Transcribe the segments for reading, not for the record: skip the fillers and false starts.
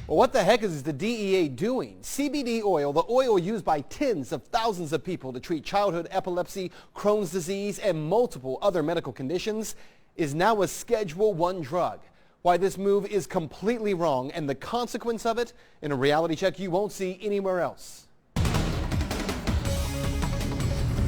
Well, what the heck is the DEA doing? CBD oil, the oil used by tens of thousands of people to treat childhood epilepsy, Crohn's disease, and multiple other medical conditions, is now a Schedule I drug. Why this move is completely wrong and the consequence of it in a reality check you won't see anywhere else.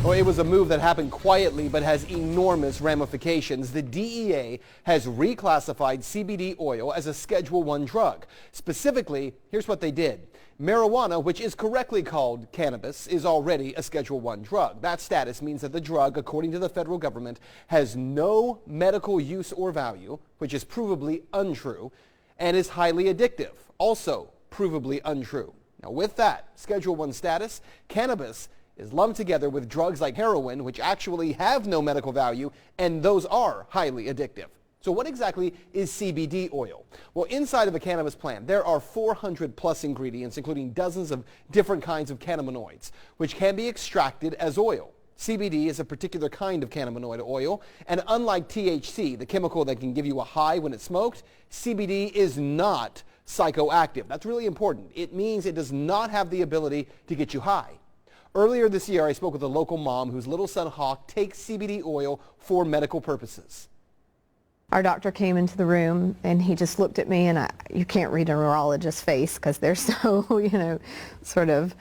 Well, it was a move that happened quietly but has enormous ramifications. The DEA has reclassified CBD oil as a Schedule I drug. Specifically, here's what they did. Marijuana, which is correctly called cannabis, is already a Schedule I drug. That status means that the drug, according to the federal government, has no medical use or value, which is provably untrue, and is highly addictive, also provably untrue. Now, with that Schedule I status, cannabis is lumped together with drugs like heroin, which actually have no medical value, and those are highly addictive. So what exactly is CBD oil? Well, inside of a cannabis plant, there are 400 plus ingredients, including dozens of different kinds of cannabinoids, which can be extracted as oil. CBD is a particular kind of cannabinoid oil, and unlike THC, the chemical that can give you a high when it's smoked, CBD is not psychoactive. That's really important. It means it does not have the ability to get you high. Earlier this year, I spoke with a local mom whose little son Hawk takes CBD oil for medical purposes. Our doctor came into the room and he just looked at me, and you can't read a neurologist's face because they're so, sort of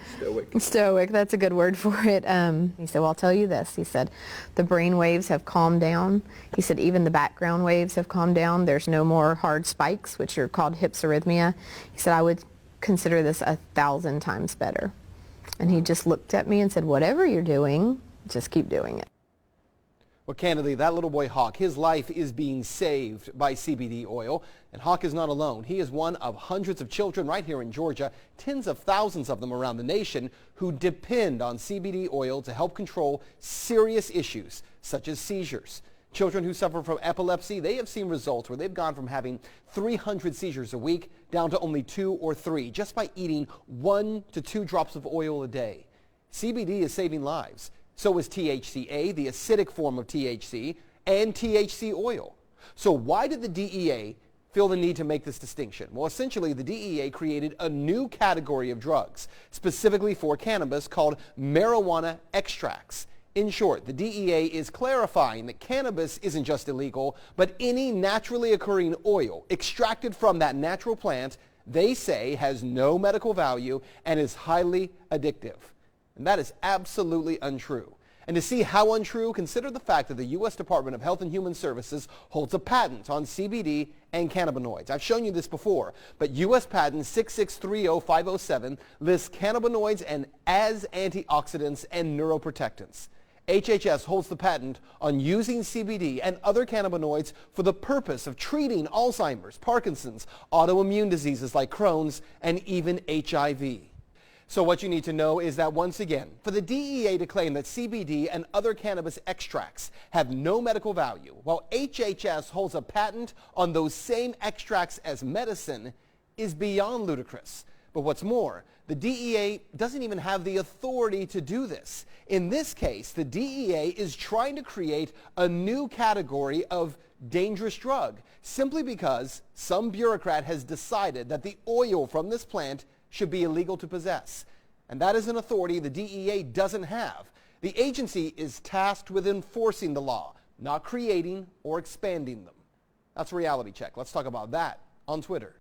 stoic. That's a good word for it. He said, well, I'll tell you this. He said, the brain waves have calmed down. He said, even the background waves have calmed down. There's no more hard spikes, which are called hypsarrhythmia. He said, I would consider this 1,000 times better. And he just looked at me and said, whatever you're doing, just keep doing it. Well, candidly, that little boy Hawk, his life is being saved by CBD oil. And Hawk is not alone. He is one of hundreds of children right here in Georgia, tens of thousands of them around the nation, who depend on CBD oil to help control serious issues such as seizures. Children who suffer from epilepsy, they have seen results where they've gone from having 300 seizures a week down to only 2 or 3 just by eating 1 to 2 drops of oil a day. CBD is saving lives. So is THCA, the acidic form of THC, and THC oil. So why did the DEA feel the need to make this distinction? Well, essentially, the DEA created a new category of drugs specifically for cannabis called marijuana extracts. In short, the DEA is clarifying that cannabis isn't just illegal, but any naturally occurring oil extracted from that natural plant, they say, has no medical value and is highly addictive. And that is absolutely untrue. And to see how untrue, consider the fact that the U.S. Department of Health and Human Services holds a patent on CBD and cannabinoids. I've shown you this before, but U.S. Patent 6630507 lists cannabinoids and as antioxidants and neuroprotectants. HHS holds the patent on using CBD and other cannabinoids for the purpose of treating Alzheimer's, Parkinson's, autoimmune diseases like Crohn's, and even HIV. So what you need to know is that, once again, for the DEA to claim that CBD and other cannabis extracts have no medical value, while HHS holds a patent on those same extracts as medicine, is beyond ludicrous. But what's more, the DEA doesn't even have the authority to do this. In this case, the DEA is trying to create a new category of dangerous drug simply because some bureaucrat has decided that the oil from this plant should be illegal to possess. And that is an authority the DEA doesn't have. The agency is tasked with enforcing the law, not creating or expanding them. That's Reality Check. Let's talk about that on Twitter.